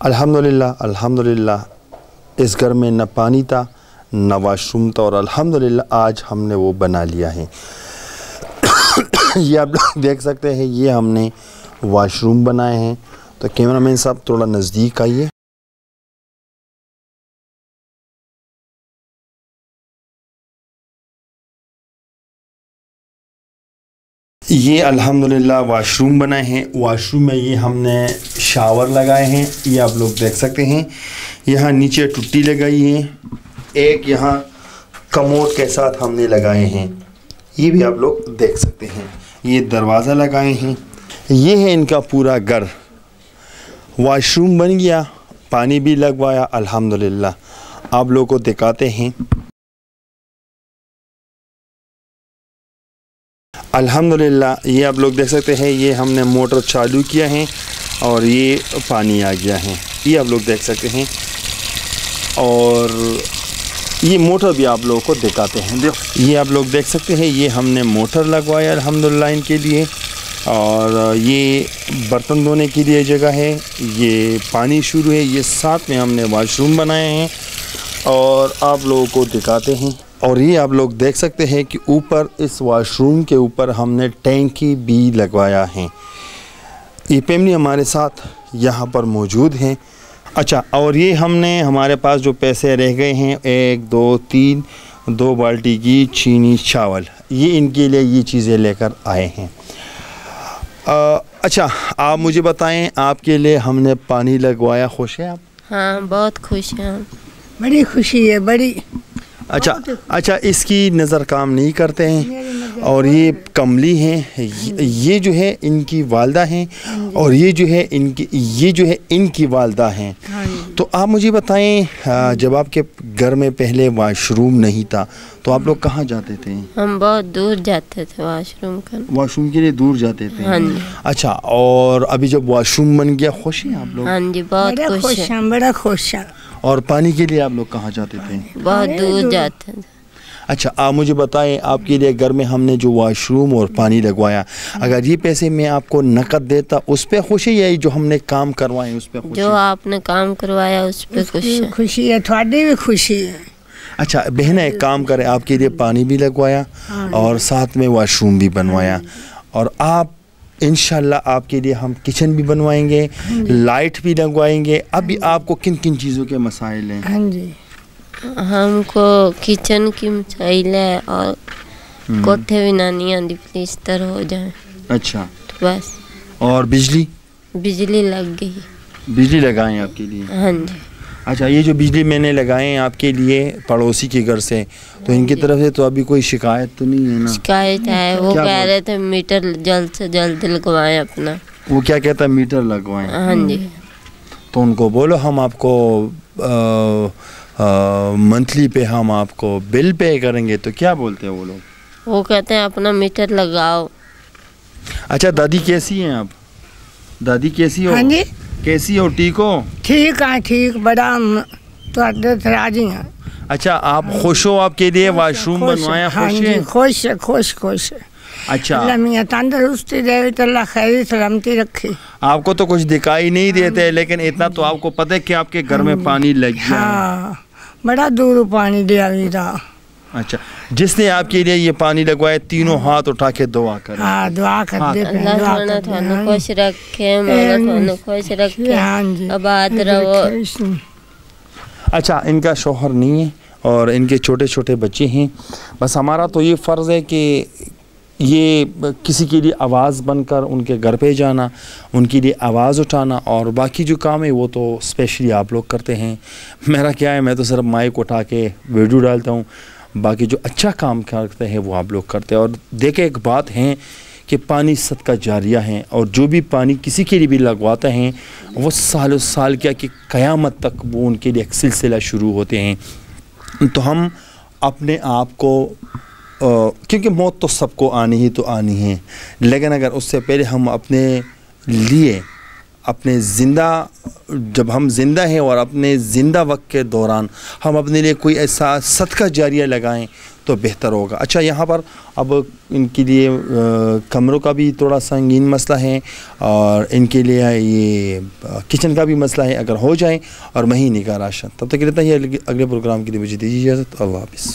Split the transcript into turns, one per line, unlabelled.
अल्हम्दुलिल्लाह अल्हम्दुलिल्लाह इस घर में न पानी था न वाशरूम था, और अल्हम्दुलिल्लाह आज हमने वो बना लिया है। ये आप लोग देख सकते हैं, ये हमने वाशरूम बनाए हैं। तो कैमरामैन साहब थोड़ा नज़दीक आइए। ये अल्हम्दुलिल्लाह वाशरूम बनाए हैं। वाशरूम में ये हमने शावर लगाए हैं, ये आप लोग देख सकते हैं। यहाँ नीचे टुट्टी लगाई है, एक यहाँ कमोड के साथ हमने लगाए हैं, ये भी आप लोग देख सकते हैं। ये दरवाज़ा लगाए हैं। ये है इनका पूरा घर। वाशरूम बन गया, पानी भी लगवाया अल्हम्दुलिल्लाह। आप लोगों को दिखाते हैं। अल्हम्दुलिल्लाह ये आप लोग देख सकते हैं, ये हमने मोटर चालू किया है और ये पानी आ गया है, ये आप लोग देख सकते हैं। और ये मोटर भी आप लोगों को दिखाते हैं। देखो ये आप लोग देख सकते हैं, ये हमने मोटर लगवाया अल्हम्दुलिल्लाह इनके लिए। और ये बर्तन धोने के लिए जगह है, ये पानी शुरू है, ये साथ में हमने वाशरूम बनाए हैं और आप लोगों को दिखाते हैं। और ये आप लोग देख सकते हैं कि ऊपर इस वाशरूम के ऊपर हमने टैंकी भी लगवाया है। ये फैमिली हमारे साथ यहाँ पर मौजूद हैं। अच्छा, और ये हमने हमारे पास जो पैसे रह गए हैं 1 2 3 2 बाल्टी की चीनी चावल, ये इनके लिए ये चीज़ें लेकर आए हैं। अच्छा, आप मुझे बताएं, आपके लिए हमने पानी लगवाया, खुश हैं आप?
हाँ, बहुत खुश हैं।
बड़ी खुशी है, बड़ी।
अच्छा, इसकी नज़र काम नहीं करते हैं। और ये कमली हैं, ये जो है इनकी वालदा हैं, और ये जो है इनकी वालदा हैं। तो आप मुझे बताएं, जब आपके घर में पहले वाशरूम नहीं था तो आप लोग कहाँ जाते थे?
हम बहुत दूर जाते थे वाशरूम
के लिए दूर जाते थे।
हाँ जी।
अच्छा, और अभी जब वाशरूम बन गया, खुश हैं आप लोग?
हाँ जी, बहुत खुश हैं,
बड़ा खुश हैं।
और पानी के लिए आप लोग कहाँ जाते थे?
बहुत दूर जाते थे।
अच्छा, आप मुझे बताएं, आपके लिए घर में हमने जो वाशरूम और पानी लगवाया, अगर ये पैसे मैं आपको नकद देता, उस पे खुशी है? जो हमने काम करवाए उस पे खुशी?
जो आपने काम करवाया उस पे
खुशी है, थोड़ी भी खुशी है।
अच्छा बहन, एक काम करें, आपके लिए पानी भी लगवाया और साथ में वाशरूम भी बनवाया, और आप इंशाल्लाह आपके लिए हम किचन भी बनवाएंगे, लाइट भी लगवाएंगे। अभी आपको किन किन चीज़ों के मसाइल हैं?
हाँ जी,
हमको किचन की मसाइल है और कोठे भी नहीं आती, प्लीस्तर हो जाए।
अच्छा,
तो बस।
और
बिजली लग गई?
बिजली लगाएं आपके लिए?
हाँ जी।
अच्छा, ये जो बिजली मैंने लगाए हैं आपके लिए पड़ोसी के घर से, तो इनकी तरफ से तो अभी कोई शिकायत तो नहीं है ना?
शिकायत है, वो कह रहे थे मीटर जल्द से जल्द लगवाएं अपना।
वो क्या कहता है, मीटर लगवाएं?
हाँ जी।
तो उनको बोलो हम आपको मंथली पे हम आपको बिल पे करेंगे, तो क्या बोलते हैं वो लोग?
वो कहते हैं अपना मीटर लगाओ।
अच्छा, दादी कैसी हैं आप? दादी कैसी हो?
हाँ जी,
कैसी हो? ठीक हो?
ठीक है, ठीक, बड़ा तो राजी हैं।
अच्छा, आप खुश हो? आपके लिए वाशरूम बनवाया, खुश है?
खुश है, खुश है।
अच्छा,
अल्लाह मियां तंदुरुस्ती दे, तो अल्लाह खैर सलामती रखे।
आपको तो कुछ दिखाई नहीं देते, लेकिन इतना तो आपको पता है कि आपके घर में पानी लग गया।
हाँ, बड़ा दूर पानी दिया गया।
अच्छा, जिसने आपके लिए ये पानी लगवाया, तीनों हाथ उठा के दुआ करें।
हाँ, दुआ कर दे।
अल्लाह थाने खुश रखे, मेरा थाने खुश रखे, आबाद रहो।
अच्छा, इनका शौहर नहीं है और इनके छोटे छोटे बच्चे हैं। बस हमारा तो ये फ़र्ज़ है कि ये किसी के लिए आवाज़ बनकर उनके घर पे जाना, उनके लिए आवाज़ उठाना, और बाकी जो काम है वो तो स्पेशली आप लोग करते हैं। मेरा क्या है, मैं तो सिर्फ माइक उठा के वीडियो डालता हूँ, बाकी जो अच्छा काम करते हैं वो आप लोग करते हैं। और देखें, एक बात है कि पानी सदका जारिया है, और जो भी पानी किसी के लिए भी लगवाते हैं वो सालों साल क्या कि क़यामत तक वो उनके लिए एक सिलसिला शुरू होते हैं। तो हम अपने आप को क्योंकि मौत तो सबको आनी ही तो आनी है, लेकिन अगर उससे पहले हम अपने लिए जब हम ज़िंदा हैं और अपने ज़िंदा वक्त के दौरान हम अपने लिए कोई ऐसा सदका जारिया लगाएं, तो बेहतर होगा। अच्छा, यहाँ पर अब इनके लिए कमरों का भी थोड़ा संगीन मसला है और इनके लिए ये किचन का भी मसला है, अगर हो जाए और महीने का राशन। तब तक रहता है अगले प्रोग्राम के लिए मुझे दीजिए इजाज़त। अल्लाह हाफ़िज़।